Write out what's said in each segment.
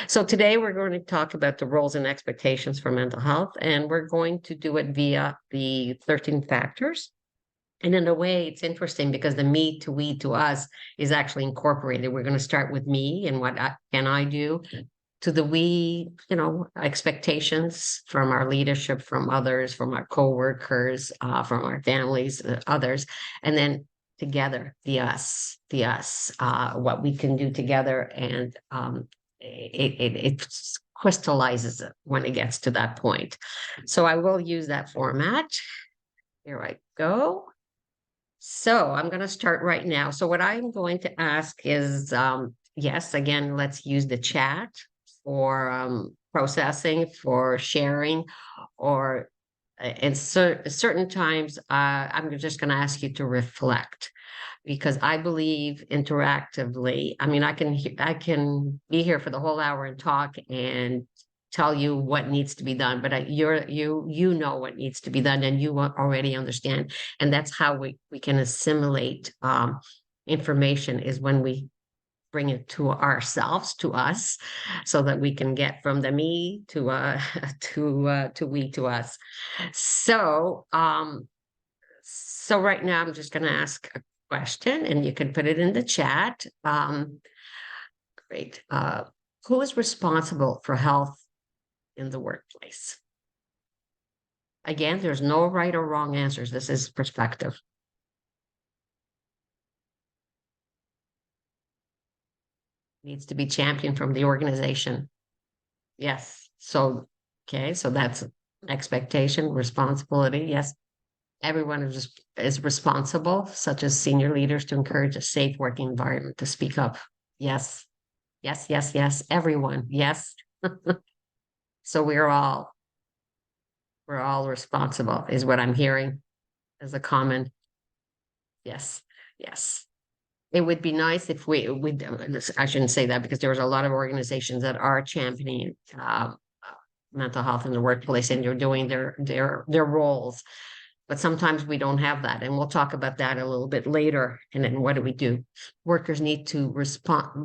So today we're going to talk about the roles and expectations for mental health, and we're going to do it via the 13 factors. And in a way, it's interesting because the me to we to us is actually incorporated. We're going to start with me and can I do, to the we, expectations from our leadership, from others, from our coworkers, from our families, others, and then together, the us, what we can do together, and it crystallizes it when it gets to that point. So I will use that format. Here I go. So I'm going to start right now. So what I'm going to ask is, yes, again, let's use the chat for processing, for sharing, or in certain times, I'm just going to ask you to reflect because I believe interactively. I mean, I can be here for the whole hour and talk and tell you what needs to be done, but you know what needs to be done, and you already understand, and that's how we can assimilate information is when we bring it to ourselves, to us, so that we can get from the me to to we to us. So so right now I'm just going to ask a question, and you can put it in the chat. Great. Who is responsible for health in the workplace? Again, there's no right or wrong answers. This is perspective. Needs to be championed from the organization. Yes. So, okay. So that's expectation, responsibility. Yes. Everyone is responsible, such as senior leaders, to encourage a safe working environment, to speak up. Yes. Yes. Yes. Yes. Everyone. Yes. So we're all responsible, is what I'm hearing as a comment. Yes. Yes. It would be nice if we I shouldn't say that because there's a lot of organizations that are championing mental health in the workplace, and they're doing their roles. But sometimes we don't have that, and we'll talk about that a little bit later. And then what do we do? Workers need to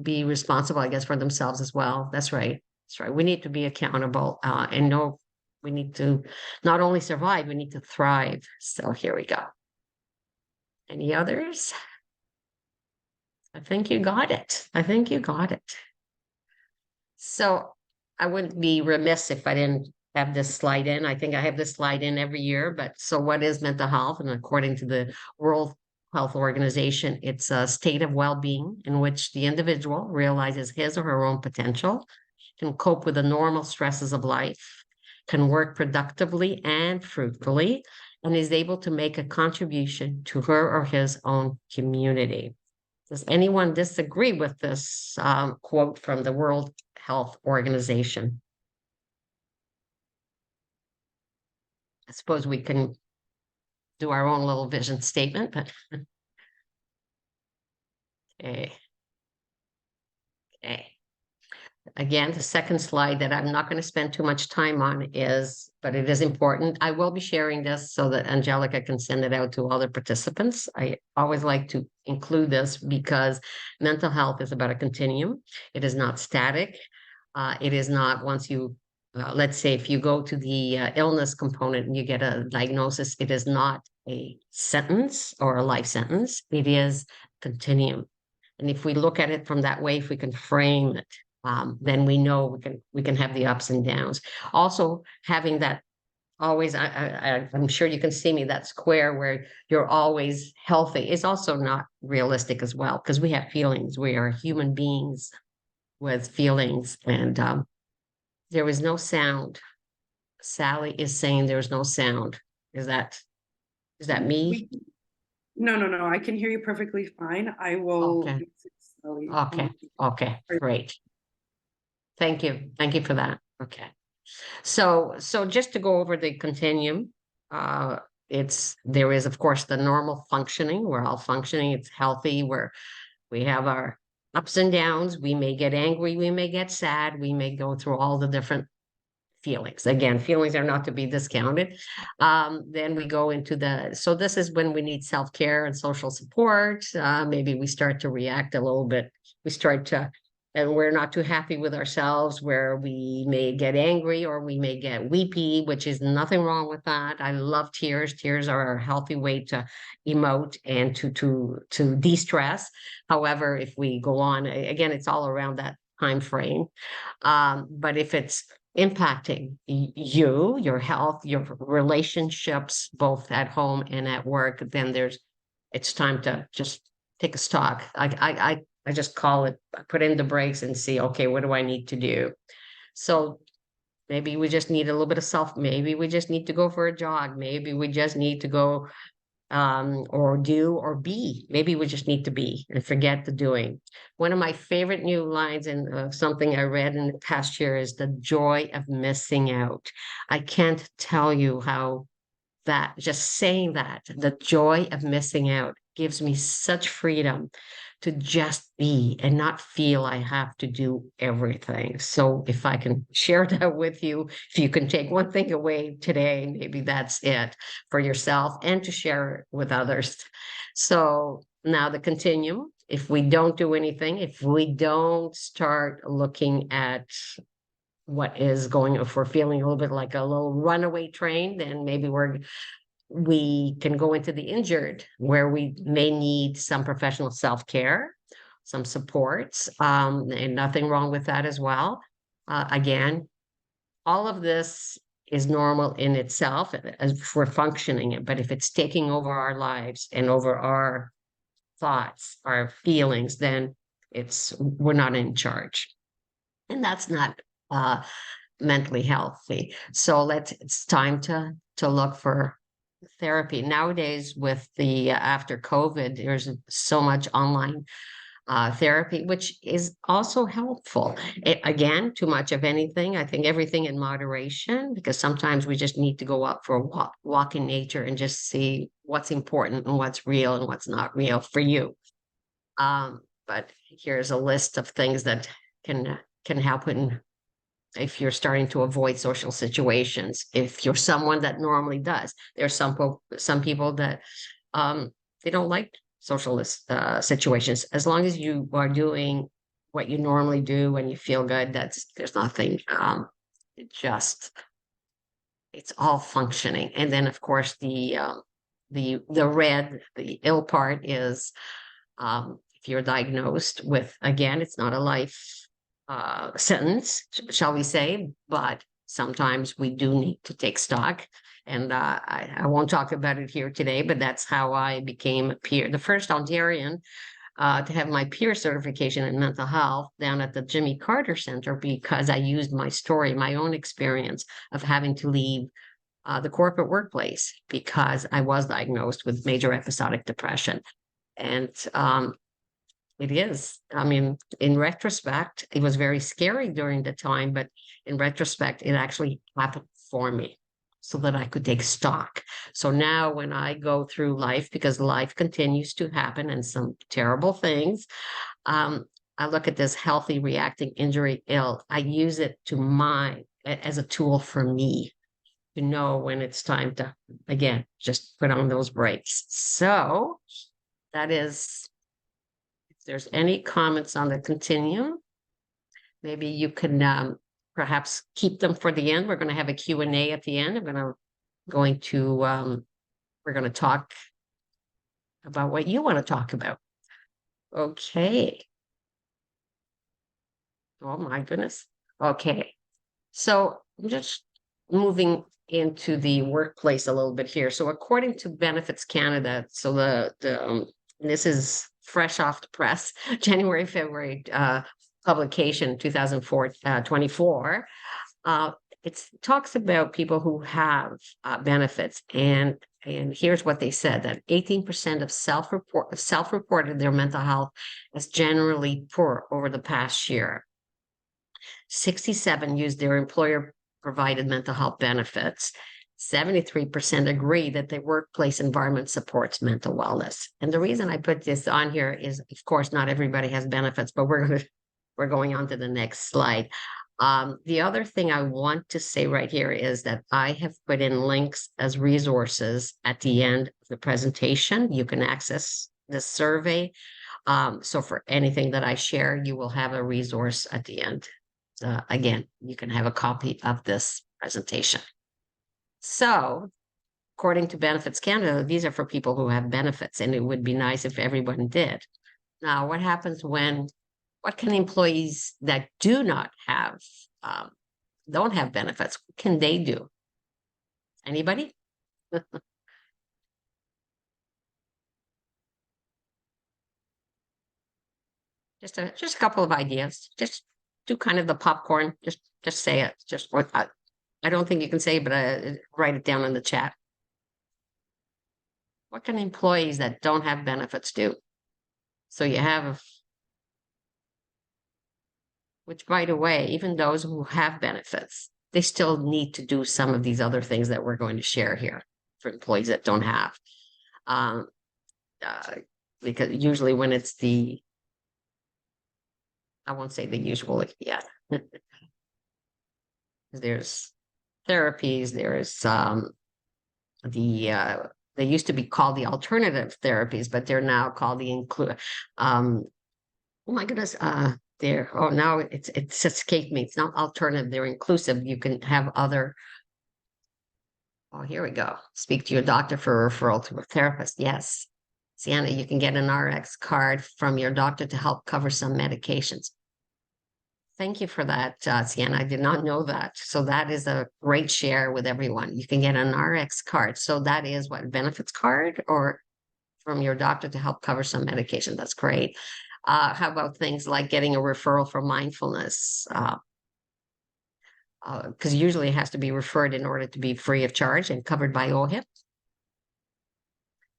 be responsible, I guess, for themselves as well. That's right. That's right. We need to be accountable and know we need to not only survive, we need to thrive. So here we go. Any others? I think you got it. I think you got it. So I wouldn't be remiss if I didn't have this slide in. I think I have this slide in every year, but so what is mental health? And according to the World Health Organization, it's a state of well-being in which the individual realizes his or her own potential, can cope with the normal stresses of life, can work productively and fruitfully, and is able to make a contribution to her or his own community. Does anyone disagree with this quote from the World Health Organization? I suppose we can do our own little vision statement, but okay. Okay. Again, the second slide that I'm not going to spend too much time on is, but it is important. I will be sharing this so that Angelica can send it out to other participants. I always like to include this because mental health is about a continuum. It is not static. It is not once you, let's say if you go to the illness component and you get a diagnosis, it is not a sentence or a life sentence. It is continuum. And if we look at it from that way, if we can frame it, then we know we can have the ups and downs. Also, having that always, I'm sure you can see me, that square where you're always healthy is also not realistic as well, because we have feelings. We are human beings with feelings, and there was no sound. Sally is saying there's no sound. Is that me? No. I can hear you perfectly fine. I will. Okay. Okay. Okay. Great. Thank you. Thank you for that. Okay. So just to go over the continuum, there is of course the normal functioning. We're all functioning. It's healthy. We have our ups and downs. We may get angry. We may get sad. We may go through all the different feelings. Again, feelings are not to be discounted. Then we go into so this is when we need self-care and social support. Maybe we start to react a little bit. We start to and we're not too happy with ourselves, where we may get angry or we may get weepy, which is nothing wrong with that. I love tears. Tears are a healthy way to emote and to de-stress. However, if we go on, again, it's all around that time frame. But if it's impacting you, your health, your relationships, both at home and at work, then it's time to just take a stock. I just call it, put in the brakes and see, okay, what do I need to do? So maybe we just need a little bit of maybe we just need to go for a jog. Maybe we just need to go or do or be. Maybe we just need to be and forget the doing. One of my favorite new lines in something I read in the past year is the joy of missing out. I can't tell you how that, just saying that, the joy of missing out gives me such freedom to just be and not feel I have to do everything. So if I can share that with you, if you can take one thing away today, maybe that's it for yourself and to share it with others. So now the continuum, if we don't do anything, if we don't start looking at what is going, if we're feeling a little bit like a little runaway train, then maybe we can go into the injured, where we may need some professional self-care, some supports, and nothing wrong with that as well. Again, all of this is normal in itself as we're functioning, but if it's taking over our lives and over our thoughts, our feelings, then we're not in charge. And that's not mentally healthy. So it's time to look for therapy. Nowadays, with the after COVID, there's so much online therapy, which is also helpful. Again, too much of anything. I think everything in moderation, because sometimes we just need to go out for a walk in nature and just see what's important and what's real and what's not real for you. But here's a list of things that can help if you're starting to avoid social situations. If you're someone that normally does, there's some people that they don't like social situations. As long as you are doing what you normally do when you feel good, there's nothing. It's all functioning. And then of course the ill part is if you're diagnosed with, again, it's not a life sentence, shall we say, but sometimes we do need to take stock. And I won't talk about it here today, but that's how I became a peer, the first Ontarian to have my peer certification in mental health down at the Jimmy Carter Center, because I used my story, my own experience of having to leave the corporate workplace because I was diagnosed with major episodic depression. And it is. I mean, in retrospect, it was very scary during the time, but in retrospect, it actually happened for me so that I could take stock. So now when I go through life, because life continues to happen and some terrible things, I look at this healthy reacting injury ill. I use it as a tool for me to know when it's time to, again, just put on those brakes. So that is, there's any comments on the continuum, maybe you can perhaps keep them for the end. We're going to have a Q&A at the end. We're going to talk about what you want to talk about. Okay. Oh my goodness. Okay. So I'm just moving into the workplace a little bit here. So according to Benefits Canada, so this is fresh off the press, February publication, 2024. It talks about people who have benefits, and here's what they said: that 18% of self-reported their mental health as generally poor over the past year. 67 used their employer provided mental health benefits. 73% agree that the workplace environment supports mental wellness. And the reason I put this on here is, of course, not everybody has benefits, but we're going on to the next slide. The other thing I want to say right here is that I have put in links as resources at the end of the presentation. You can access the survey. So for anything that I share, you will have a resource at the end. Again, you can have a copy of this presentation. So according to Benefits Canada, these are for people who have benefits, and it would be nice if everyone did. Now, what can employees that don't have benefits, what can they do? Anybody? Just a couple of ideas. Just do kind of the popcorn. Just say it. Just what I don't think you can say, but write it down in the chat. What can employees that don't have benefits do? So you have, which by the way, even those who have benefits, they still need to do some of these other things that we're going to share here for employees that don't have. Um, because usually when it's I won't say the usual, yeah. There's therapies, there's they used to be called the alternative therapies, but they're now called the oh my goodness, now it's escaped me. It's not alternative, they're inclusive. You can have other. Oh, here we go. Speak to your doctor for a referral to a therapist. Yes. Sienna, you can get an RX card from your doctor to help cover some medications. Thank you for that, Sienna. I did not know that. So that is a great share with everyone. You can get an RX card. So that is what, benefits card or from your doctor to help cover some medication. That's great. How about things like getting a referral for mindfulness? Because usually it has to be referred in order to be free of charge and covered by OHIP.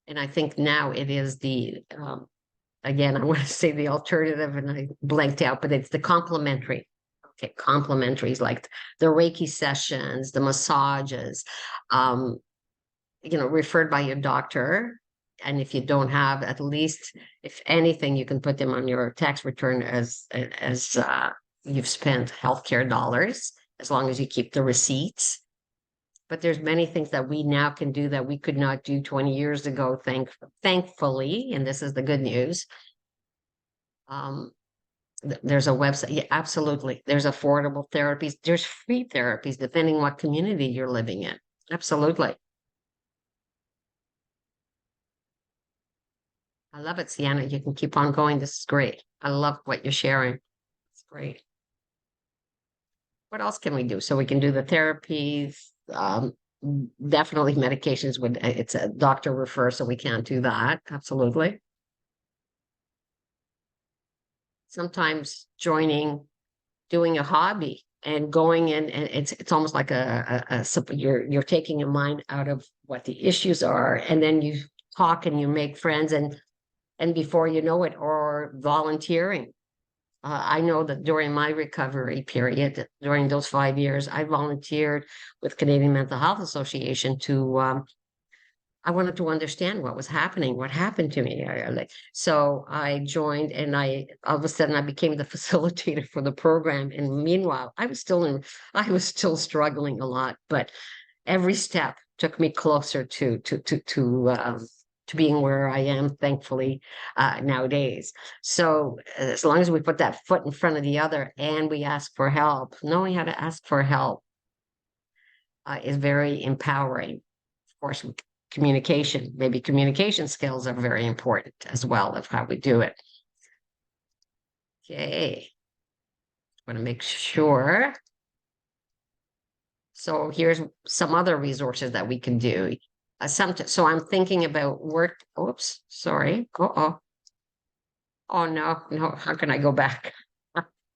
And I think now it is again, I want to say the alternative and I blanked out, but it's the complementary. Okay, complementaries like the Reiki sessions, the massages, referred by your doctor. And if you don't have, at least, if anything, you can put them on your tax return as you've spent healthcare dollars, as long as you keep the receipts. But there's many things that we now can do that we could not do 20 years ago, thankfully, and this is the good news. There's a website. Yeah, absolutely. There's affordable therapies. There's free therapies, depending what community you're living in. Absolutely. I love it, Sienna. You can keep on going. This is great. I love what you're sharing. It's great. What else can we do? So we can do the therapies. Definitely medications it's a doctor refer, so we can't do that. Absolutely. Sometimes doing a hobby and going in, and it's almost like you're taking your mind out of what the issues are, and then you talk and you make friends, and before you know it, or volunteering. I know that during my recovery period, during those 5 years, I volunteered with Canadian Mental Health Association I wanted to understand what was happening, what happened to me. So I joined, and all of a sudden I became the facilitator for the program. And meanwhile, I was still struggling a lot, but every step took me closer to being where I am, thankfully, nowadays. So as long as we put that foot in front of the other and we ask for help, knowing how to ask for help is very empowering. Of course, maybe communication skills are very important as well of how we do it. Okay. Want to make sure. So here's some other resources that we can do. So I'm thinking about work. Oops, sorry. Oh no. How can I go back?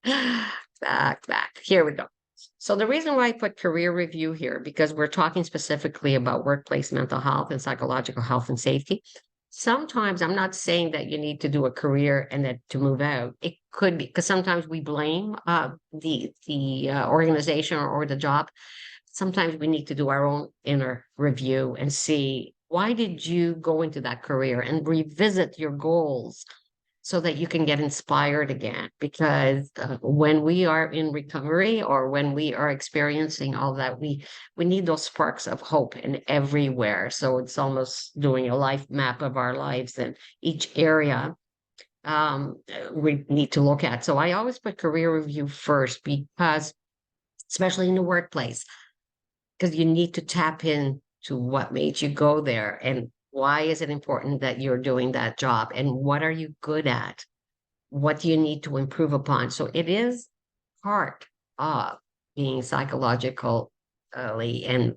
Back. Here we go. So the reason why I put career review here, because we're talking specifically about workplace mental health and psychological health and safety. Sometimes I'm not saying that you need to do a career and that to move out. It could be because sometimes we blame the organization or the job. Sometimes we need to do our own inner review and see, why did you go into that career, and revisit your goals so that you can get inspired again. Because when we are in recovery, or when we are experiencing all that, we need those sparks of hope in everywhere. So it's almost doing a life map of our lives, and each area we need to look at. So I always put career review first because, especially in the workplace, because you need to tap in to what made you go there and why is it important that you're doing that job and what are you good at? What do you need to improve upon? So it is part of being psychologically and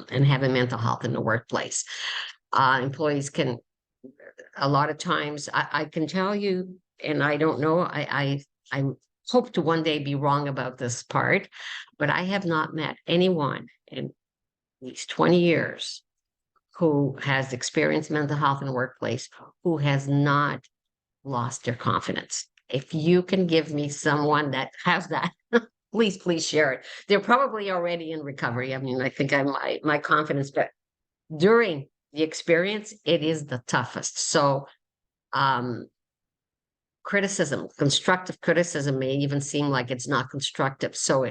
having mental health in the workplace. Employees can a lot of times I can tell you, and I don't know, I hope to one day be wrong about this part, but I have not met anyone in these 20 years who has experienced mental health in the workplace who has not lost their confidence. If you can give me someone that has that, please share it. They're probably already in recovery. I mean, I think my confidence, but during the experience, it is the toughest. So um criticism, constructive criticism may even seem like it's not constructive. So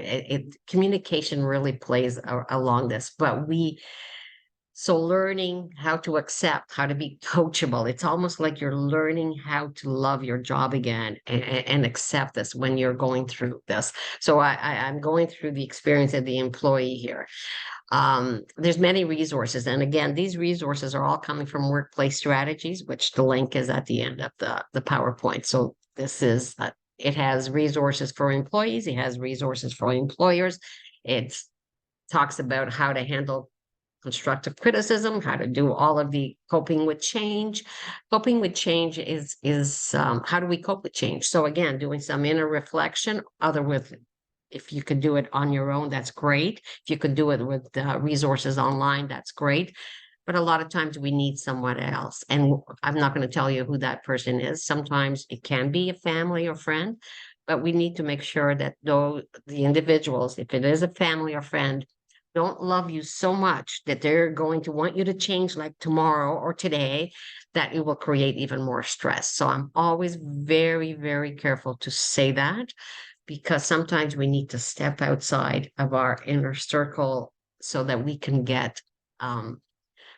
communication really plays along this, but so learning how to accept, how to be coachable. It's almost like you're learning how to love your job again and accept this when you're going through this. So I'm going through the experience of the employee here. There's many resources. And again, these resources are all coming from workplace strategies, which the link is at the end of the PowerPoint. So this is, it has resources for employees. It has resources for employers. It talks about how to handle constructive criticism, how to do all of the coping with change. Coping with change is how do we cope with change? So again, doing some inner reflection, other with if you could do it on your own, that's great. If you could do it with resources online, that's great. But a lot of times we need someone else. And I'm not going to tell you who that person is. Sometimes it can be a family or friend, but we need to make sure that though the individuals, if it is a family or friend, don't love you so much that they're going to want you to change like tomorrow or today, that it will create even more stress. So I'm always very, very careful to say that because sometimes we need to step outside of our inner circle so that we can get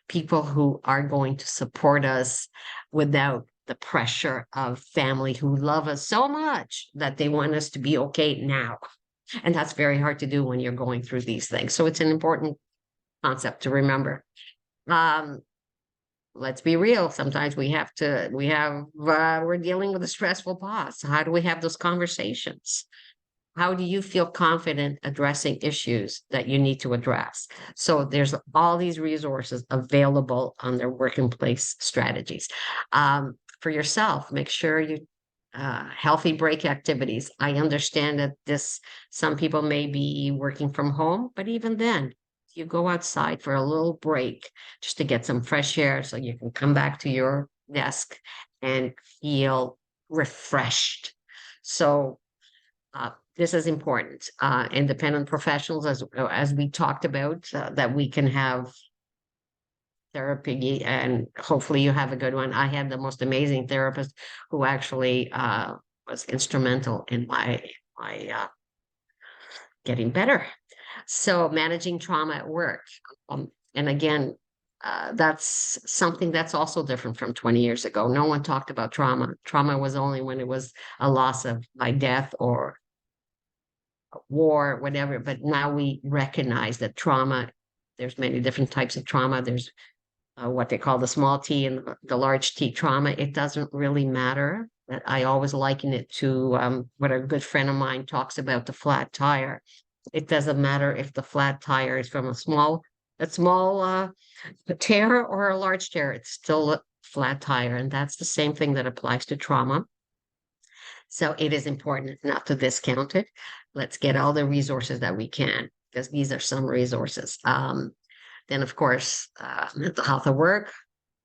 people who are going to support us without the pressure of family who love us so much that they want us to be okay now. And that's very hard to do when you're going through these things. So it's an important concept to remember. Um, let's be real. Sometimes we're dealing with a stressful boss. How do we have those conversations? How do you feel confident addressing issues that you need to address? So there's all these resources available on their working place strategies. For yourself, make sure you healthy break activities. I understand that some people may be working from home, but even then, you go outside for a little break just to get some fresh air so you can come back to your desk and feel refreshed. So this is important. Independent professionals, as we talked about, that we can have therapy, and hopefully you have a good one. I had the most amazing therapist who actually was instrumental in my getting better. So managing trauma at work, and again. That's something that's also different from 20 years ago. No one talked about trauma. Trauma was only when it was a loss of by death or war, whatever. But now we recognize that trauma, there's many different types of trauma. There's what they call the small T and the large T trauma. It doesn't really matter. I always liken it to what a good friend of mine talks about, the flat tire. It doesn't matter if the flat tire is from a small tear or a large tear. It's still a flat tire. And that's the same thing that applies to trauma. So it is important not to discount it. Let's get all the resources that we can, because these are some resources. Then, of course, mental health at work,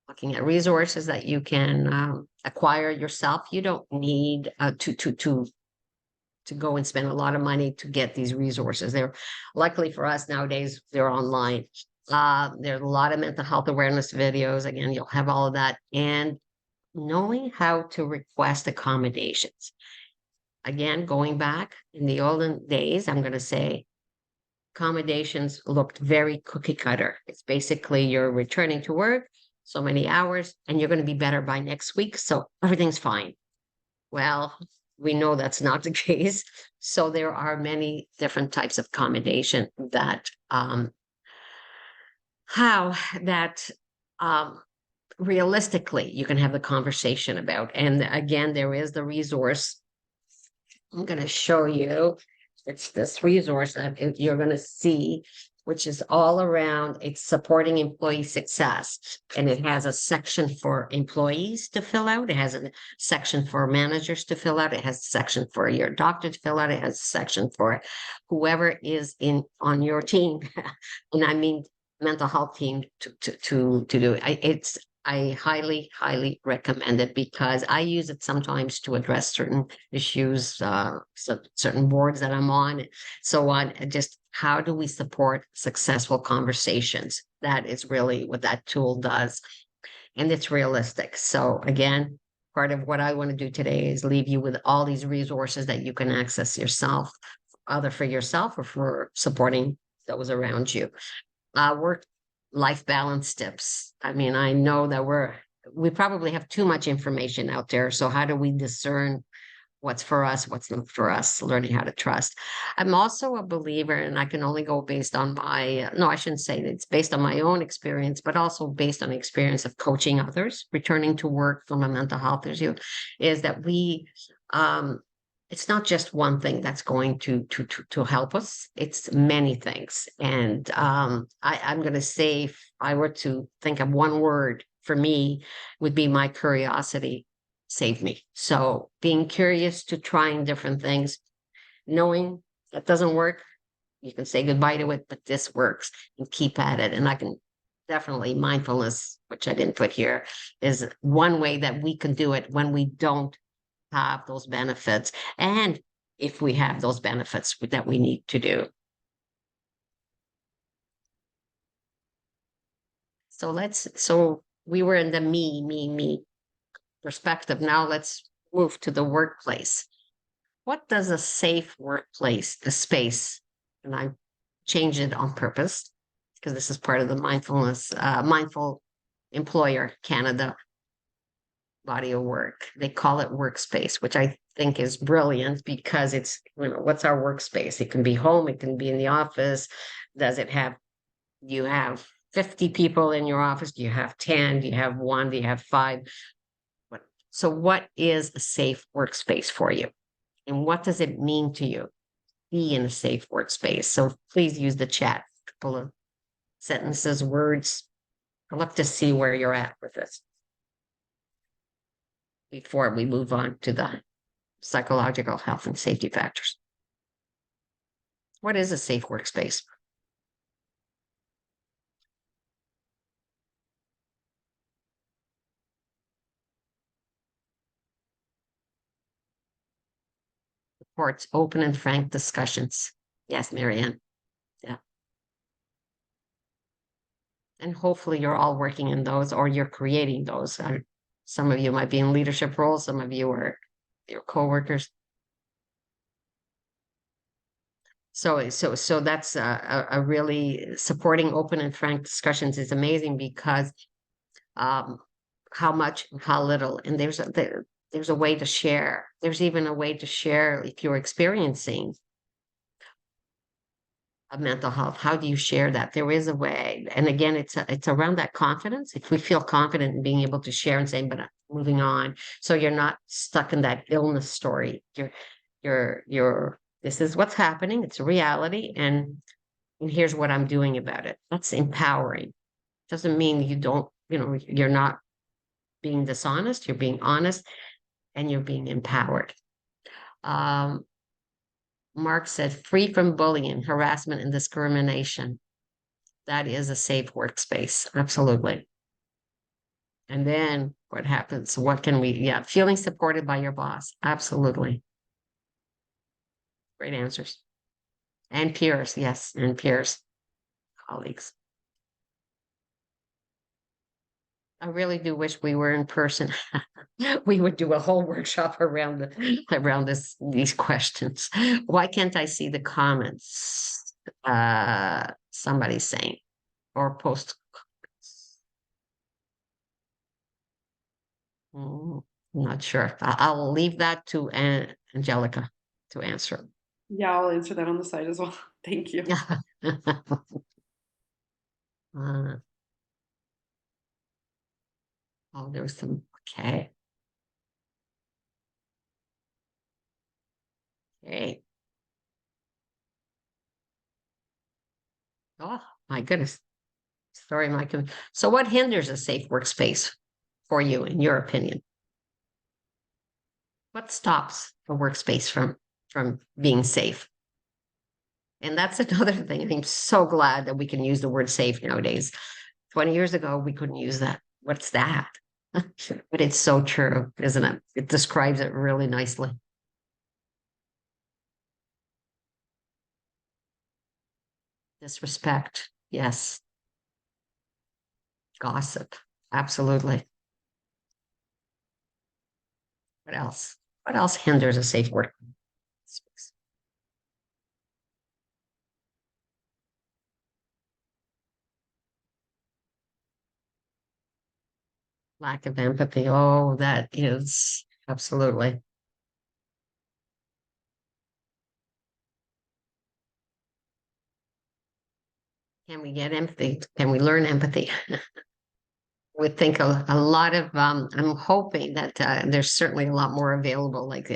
looking at resources that you can acquire yourself. You don't need to go and spend a lot of money to get these resources. They're luckily for us nowadays, they're online. There's a lot of mental health awareness videos. Again, you'll have all of that. And knowing how to request accommodations. Again, going back in the olden days, I'm going to say accommodations looked very cookie cutter. It's basically you're returning to work so many hours and you're going to be better by next week. So everything's fine. Well, we know that's not the case. So there are many different types of accommodation that how that um realistically you can have the conversation about. And again, there is the resource. I'm going to show you. It's this resource that you're going to see, which is all around. It's supporting employee success. And it has a section for employees to fill out. It has a section for managers to fill out. It has a section for your doctor to fill out. It has a section for whoever is in on your team. And I mean mental health team to do it. I highly recommend it because I use it sometimes to address certain issues, certain boards that I'm on, so on. Just how do we support successful conversations? That is really what that tool does. And it's realistic. So again, part of what I want to do today is leave you with all these resources that you can access yourself, either for yourself or for supporting those around you. Work life balance tips. I mean, I know that we probably have too much information out there. So how do we discern what's for us, what's not for us, learning how to trust? I'm also a believer, and I can only go based on my, no, I shouldn't say that it's based on my own experience, but also based on the experience of coaching others, returning to work from a mental health issue, is that um, it's not just one thing that's going to help us. It's many things. And I'm going to say, if I were to think of one word for me, would be my curiosity saved me. So being curious to trying different things, knowing that doesn't work, you can say goodbye to it, but this works and keep at it. And I can definitely mindfulness, which I didn't put here, is one way that we can do it when we don't have those benefits, and if we have those benefits that we need to do. So we were in the me perspective. Now let's move to the workplace. What does a safe workplace, the space, and I changed it on purpose because this is part of the mindful employer Canada body of work. They call it workspace, which I think is brilliant because it's, what's our workspace? It can be home, it can be in the office. Does it have, you have 50 people in your office? Do you have 10? Do you have one? Do you have five? So what is a safe workspace for you? And what does it mean to you? Be in a safe workspace. So please use the chat, a couple of sentences, words. I'd love to see where you're at with this before we move on to the psychological health and safety factors. What is a safe workspace? Supports open and frank discussions. Yes, Marianne. Yeah. And hopefully you're all working in those or you're creating those. Some of you might be in leadership roles, some of you are your coworkers. So that's a really supporting open and frank discussions is amazing because um, how much, how little, and there's a way to share. There's even a way to share if you're experiencing a mental health. How do you share that? There is a way, and again, it's around that confidence. If we feel confident in being able to share and saying, "But I'm moving on," so you're not stuck in that illness story. You're. This is what's happening. It's a reality, and here's what I'm doing about it. That's empowering. Doesn't mean you don't. You're not being dishonest. You're being honest, and you're being empowered. Um, Mark said, free from bullying, harassment, and discrimination. That is a safe workspace. Absolutely. And then what happens? What can we, yeah, feeling supported by your boss. Absolutely. Great answers. And peers. Yes. And peers, colleagues. I really do wish we were in person. We would do a whole workshop around these questions. Why can't I see the comments? Somebody's saying or post. I'm not sure. I'll leave that to Angelica to answer. Yeah, I'll answer that on the side as well. Thank you. Uh, oh, there's some, okay. Okay. Oh, my goodness. Sorry, Mike. So what hinders a safe workspace for you, in your opinion? What stops a workspace from being safe? And that's another thing. I'm so glad that we can use the word safe nowadays. 20 years ago, we couldn't use that. What's that? But it's so true, isn't it? It describes it really nicely. Disrespect. Yes. Gossip. Absolutely. What else? What else hinders a safe work space? Lack of empathy. Oh, that is absolutely. Can we get empathy? Can we learn empathy? We think a lot of, I'm hoping that there's certainly a lot more available. Like,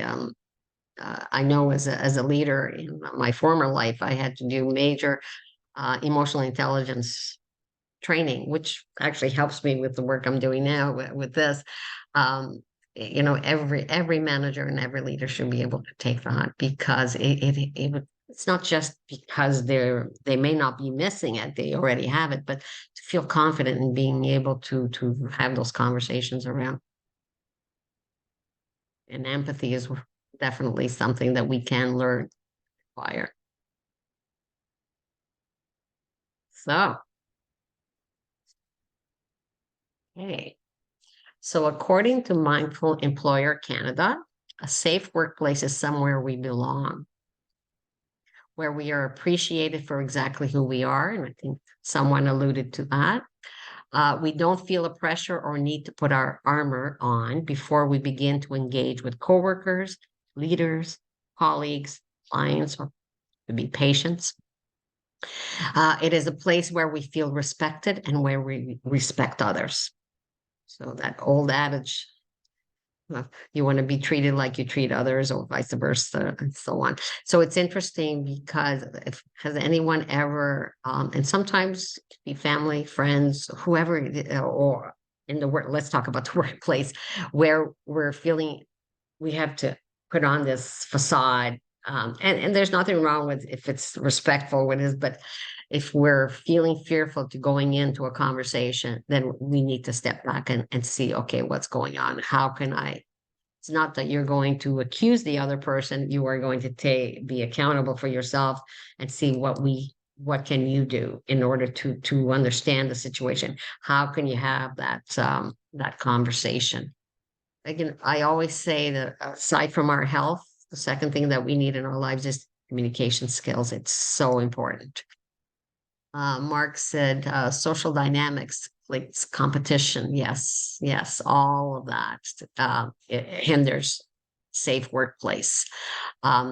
I know as a leader in my former life, I had to do major emotional intelligence training, which actually helps me with the work I'm doing now with this. Um, every manager and every leader should be able to take that because it's not just because they may not be missing it, they already have it, but to feel confident in being able to have those conversations around. And empathy is definitely something that we can learn, acquire. So, okay. So, according to Mindful Employer Canada, a safe workplace is somewhere we belong, where we are appreciated for exactly who we are. And I think someone alluded to that. We don't feel a pressure or need to put our armor on before we begin to engage with coworkers, leaders, colleagues, clients, or to be patients. It is a place where we feel respected and where we respect others. So that old adage, you want to be treated like you treat others or vice versa and so on. So it's interesting because if has anyone ever and sometimes it could be family, friends, whoever, or in the work, let's talk about the workplace where we're feeling we have to put on this facade. And there's nothing wrong with if it's respectful, what is, but if we're feeling fearful to going into a conversation, then we need to step back and see, okay, what's going on? How can I? It's not that you're going to accuse the other person. You are going to be accountable for yourself and see what can you do in order to understand the situation. How can you have that conversation? Again, I always say that aside from our health, the second thing that we need in our lives is communication skills. It's so important. Mark said social dynamics, like competition. Yes, yes, all of that it hinders safe workplace.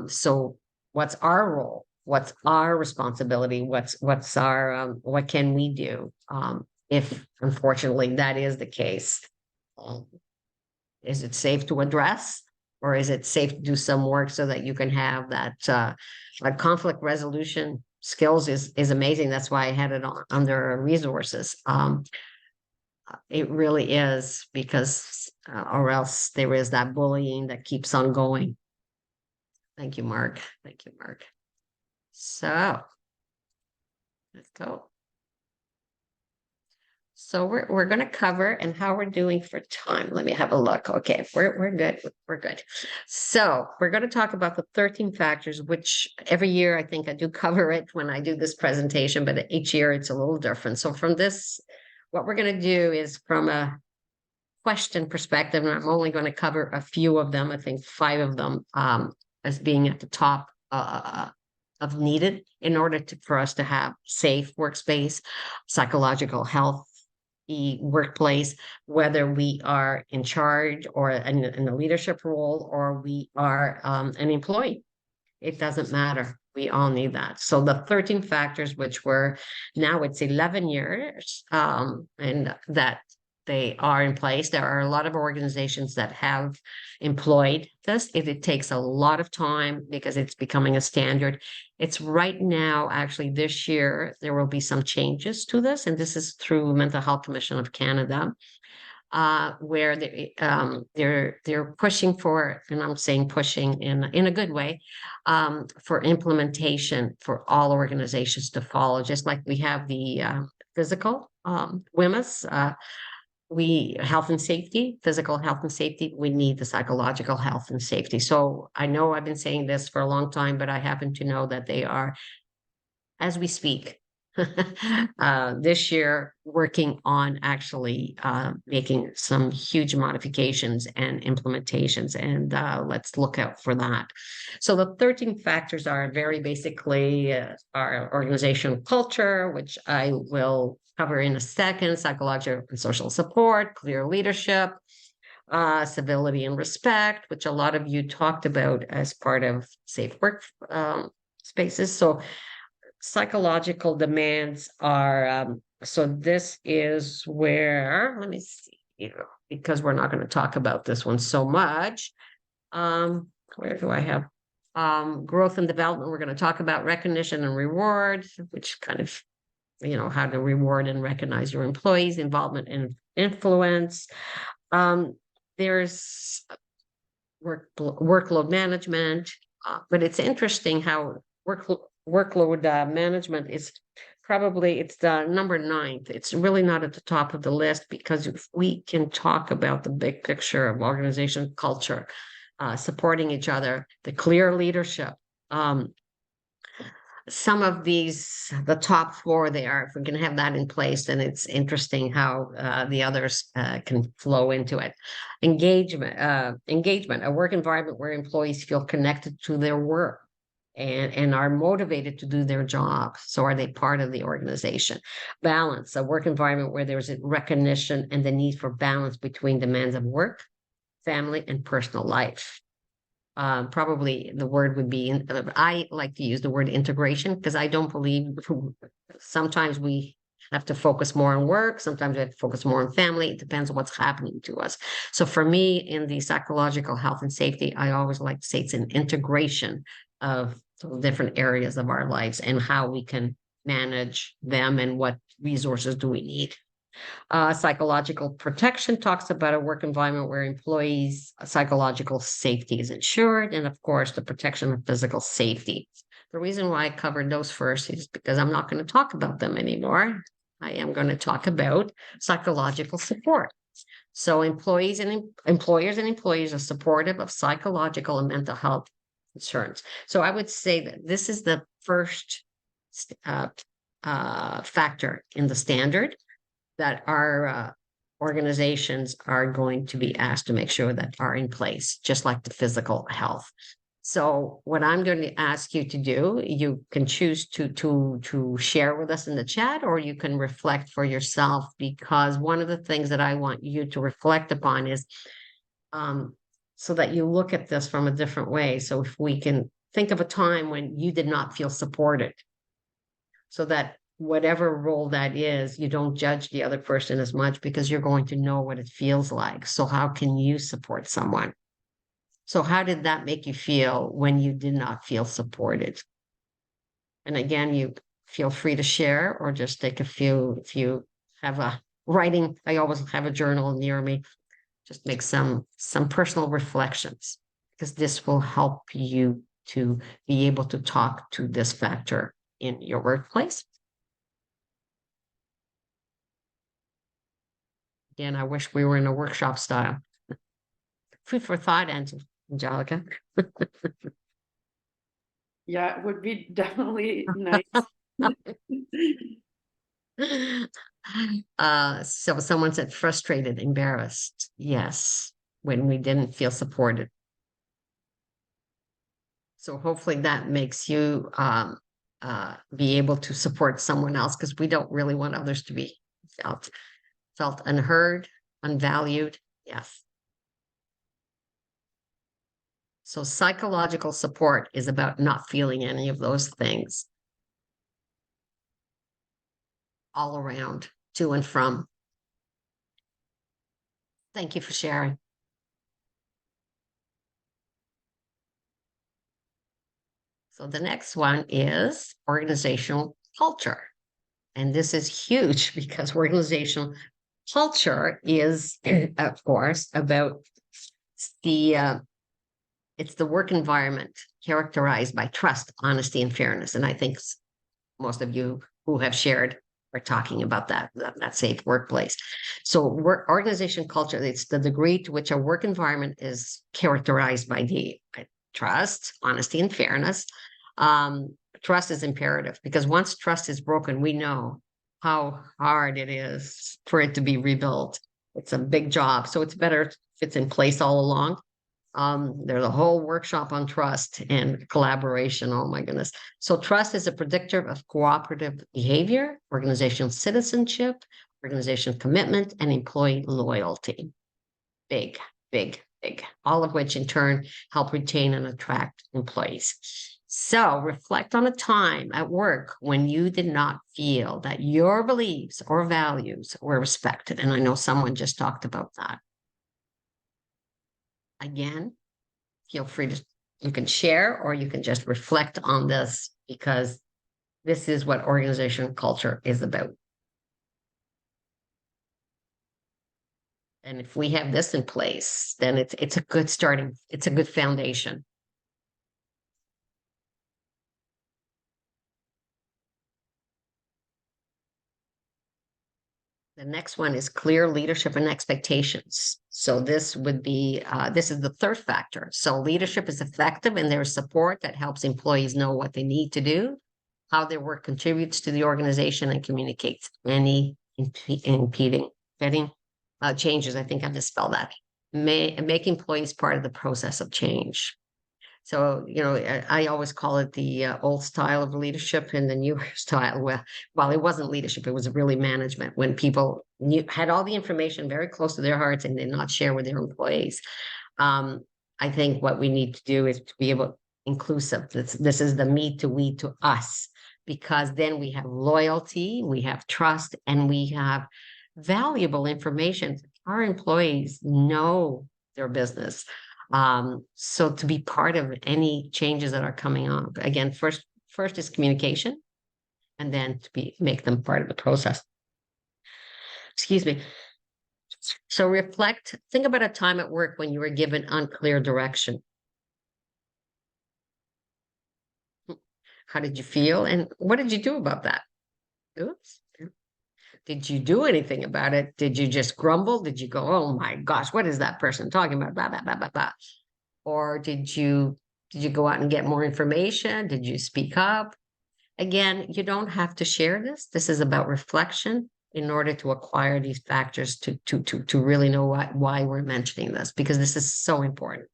So, what's our role? What's our responsibility? What's our what can we do if unfortunately that is the case? Um, is it safe to address, or is it safe to do some work so that you can have that like conflict resolution skills is amazing. That's why I had it under resources. It really is because or else there is that bullying that keeps on going. Thank you, Mark. Thank you, Mark. So let's go. So we're going to cover and how we're doing for time. Let me have a look. Okay, we're good. We're good. So we're going to talk about the 13 factors, which every year I think I do cover it when I do this presentation, but each year it's a little different. So from this, what we're going to do is from a question perspective, and I'm only going to cover a few of them. I think 5 of them as being at the top of needed in order for us to have safe workspace, psychological health, workplace, whether we are in charge or in a leadership role, or we are an employee. It doesn't matter. We all need that. So the 13 factors, which were now it's 11 years, and that they are in place. There are a lot of organizations that have employed this. It takes a lot of time because it's becoming a standard. It's right now, actually, this year, there will be some changes to this, and this is through Mental Health Commission of Canada, where they're pushing for, and I'm saying pushing in a good way, for implementation for all organizations to follow. Just like we have the physical women's, we health and safety, physical health and safety. We need the psychological health and safety. So I know I've been saying this for a long time, but I happen to know that they are, as we speak, this year working on actually making some huge modifications and implementations, and let's look out for that. So the 13 factors are very basically our organizational culture, which I will cover in a second: psychological and social support, clear leadership, civility and respect, which a lot of you talked about as part of safe work spaces. So psychological demands are, so this is where, let me see, because we're not going to talk about this one so much. Where do I have growth and development? We're going to talk about recognition and reward, which kind of, how to reward and recognize your employees, involvement and influence. There's workload management, but it's interesting how workload management is probably, it's the number 9th. It's really not at the top of the list, because if we can talk about the big picture of organization culture, supporting each other, the clear leadership, some of these, the top 4 there, if we can have that in place, then it's interesting how the others can flow into it. Engagement, a work environment where employees feel connected to their work and are motivated to do their job. So are they part of the organization? Balance, a work environment where there's a recognition and the need for balance between demands of work, family, and personal life. Probably the word would be, I like to use the word integration, because I don't believe, sometimes we have to focus more on work, sometimes we have to focus more on family. It depends on what's happening to us. So for me, in the psychological health and safety, I always like to say it's an integration of different areas of our lives and how we can manage them and what resources do we need. Psychological protection talks about a work environment where employees' psychological safety is ensured, and of course, the protection of physical safety. The reason why I covered those first is because I'm not going to talk about them anymore. I am going to talk about psychological support. So employees and employers and employees are supportive of psychological and mental health concerns. So I would say that this is the first factor in the standard that our organizations are going to be asked to make sure that are in place, just like the physical health. So what I'm going to ask you to do, you can choose to share with us in the chat, or you can reflect for yourself, because one of the things that I want you to reflect upon is so that you look at this from a different way. So if we can think of a time when you did not feel supported, so that whatever role that is, you don't judge the other person as much, because you're going to know what it feels like. So how can you support someone? So how did that make you feel when you did not feel supported? And again, you feel free to share, or just take a few, if you have a writing, I always have a journal near me, just make some personal reflections, because this will help you to be able to talk to this factor in your workplace. Again, I wish we were in a workshop style. Food for thought, Angelica. Yeah, it would be definitely nice. So someone said frustrated, embarrassed. Yes, when we didn't feel supported. So hopefully that makes you be able to support someone else, because we don't really want others to be felt unheard, unvalued. Yes. So psychological support is about not feeling any of those things all around, to and from. Thank you for sharing. So the next one is organizational culture. And this is huge because organizational culture is, of course, about the it's the work environment characterized by trust, honesty, and fairness. And I think most of you who have shared are talking about that safe workplace. So work organization culture, it's the degree to which a work environment is characterized by the trust, honesty, and fairness. Trust is imperative because once trust is broken, we know how hard it is for it to be rebuilt. It's a big job. So it's better if it's in place all along. There's a whole workshop on trust and collaboration. Oh my goodness. So trust is a predictor of cooperative behavior, organizational citizenship, organizational commitment, and employee loyalty. Big, big, big. All of which in turn help retain and attract employees. So reflect on a time at work when you did not feel that your beliefs or values were respected. And I know someone just talked about that. Again, feel free to, you can share or you can just reflect on this because this is what organizational culture is about. And if we have this in place, then it's a good starting, it's a good foundation. The next one is clear leadership and expectations. So this would be, this is the third factor. So leadership is effective and there's support that helps employees know what they need to do, how their work contributes to the organization and communicates any impeding changes. I think I misspelled that. Make employees part of the process of change. So, I always call it the old style of leadership and the newer style. Well, it wasn't leadership, it was really management when people had all the information very close to their hearts and did not share with their employees. I think what we need to do is to be able inclusive. This is the me to we to us, because then we have loyalty, we have trust, and we have valuable information. Our employees know their business. So to be part of any changes that are coming on, again, first is communication, and then to make them part of the process. Excuse me. So reflect, think about a time at work when you were given unclear direction. How did you feel? And what did you do about that? Oops. Did you do anything about it? Did you just grumble? Did you go, oh my gosh, what is that person talking about? Blah, blah, blah, blah, blah. Or did you go out and get more information? Did you speak up? Again, you don't have to share this. This is about reflection in order to acquire these factors to really know why we're mentioning this, because this is so important.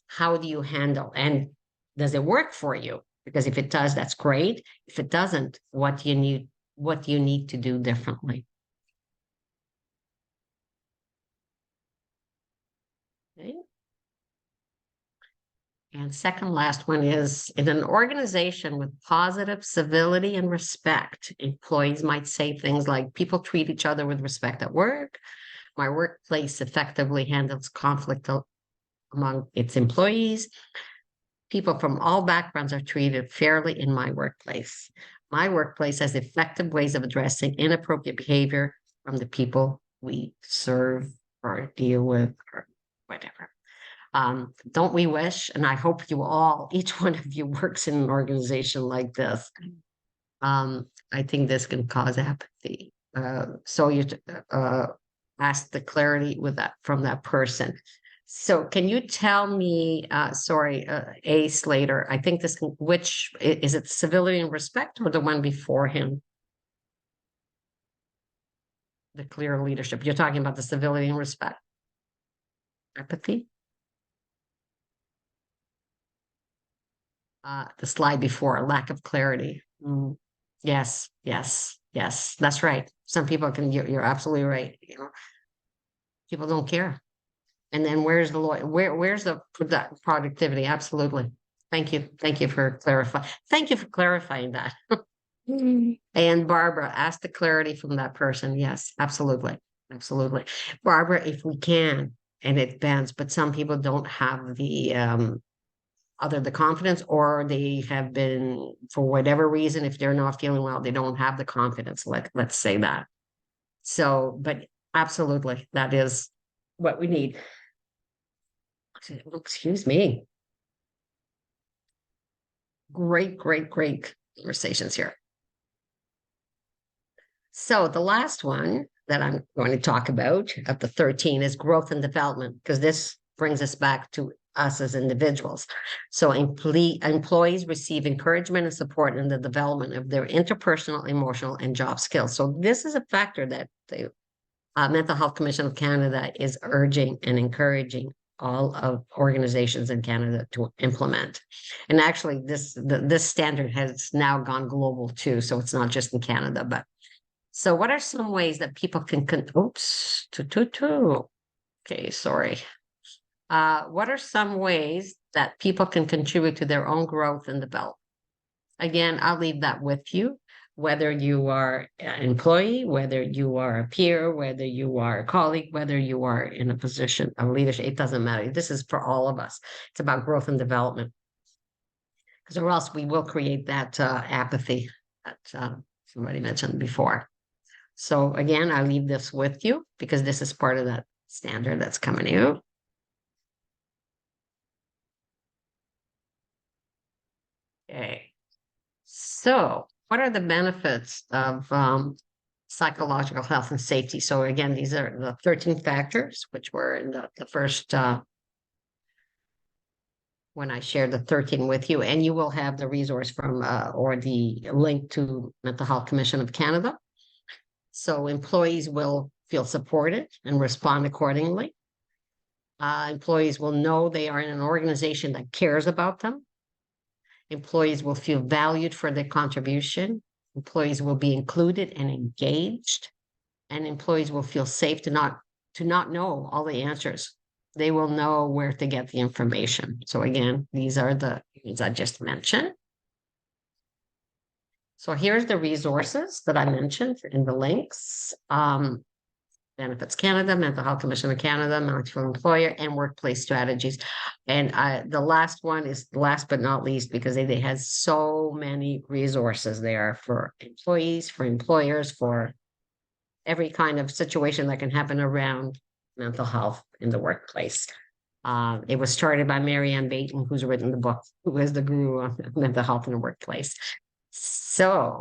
How do you handle, and does it work for you? Because if it does, that's great. If it doesn't, what do you need to do differently? Okay. And second last one is, in an organization with positive civility and respect, employees might say things like, people treat each other with respect at work. My workplace effectively handles conflict among its employees. People from all backgrounds are treated fairly in my workplace. My workplace has effective ways of addressing inappropriate behavior from the people we serve or deal with or whatever. Don't we wish, and I hope each one of you works in an organization like this. I think this can cause apathy. So you ask the clarity from that person. So can you tell me, A. Slater, I think which is it, civility and respect or the one before him? The clear leadership. You're talking about the civility and respect. Empathy? The slide before, lack of clarity. Yes, yes, yes, that's right. Some people can, you're absolutely right. You know, people don't care. And then where's the lawyer? Where's the productivity? Absolutely. Thank you. Thank you for clarifying. Thank you for clarifying that. And Barbara, ask the clarity from that person. Yes, absolutely. Absolutely. Barbara, if we can, and it bends, but some people don't have the either the confidence or they have been, for whatever reason, if they're not feeling well, they don't have the confidence. Let's say that. So, but absolutely, that is what we need. Excuse me. Great, great, great conversations here. So the last one that I'm going to talk about of the 13 is growth and development, because this brings us back to us as individuals. So employees receive encouragement and support in the development of their interpersonal, emotional, and job skills. So this is a factor that the Mental Health Commission of Canada is urging and encouraging all of organizations in Canada to implement. And actually, this standard has now gone global too. So it's not just in Canada, but so what are some ways that people oops, okay, sorry. What are some ways that people can contribute to their own growth and development? Again, I'll leave that with you, whether you are an employee, whether you are a peer, whether you are a colleague, whether you are in a position of leadership, it doesn't matter. This is for all of us. It's about growth and development. Because or else we will create that apathy that somebody mentioned before. So again, I leave this with you because this is part of that standard that's coming out. Okay. So what are the benefits of psychological health and safety? So again, these are the 13 factors, which were in the first when I shared the 13 with you, and you will have the resource from or the link to Mental Health Commission of Canada. So employees will feel supported and respond accordingly. Employees will know they are in an organization that cares about them. Employees will feel valued for their contribution. Employees will be included and engaged, and employees will feel safe to not know all the answers. They will know where to get the information. So again, these are the things I just mentioned. So here's the resources that I mentioned in the links. Benefits Canada, Mental Health Commission of Canada, Mindful Employer, and Workplace Strategies. And the last one is last but not least, because they has so many resources there for employees, for employers, for every kind of situation that can happen around mental health in the workplace. It was started by Marianne Baton, who's written the book, who is the guru of mental health in the workplace. So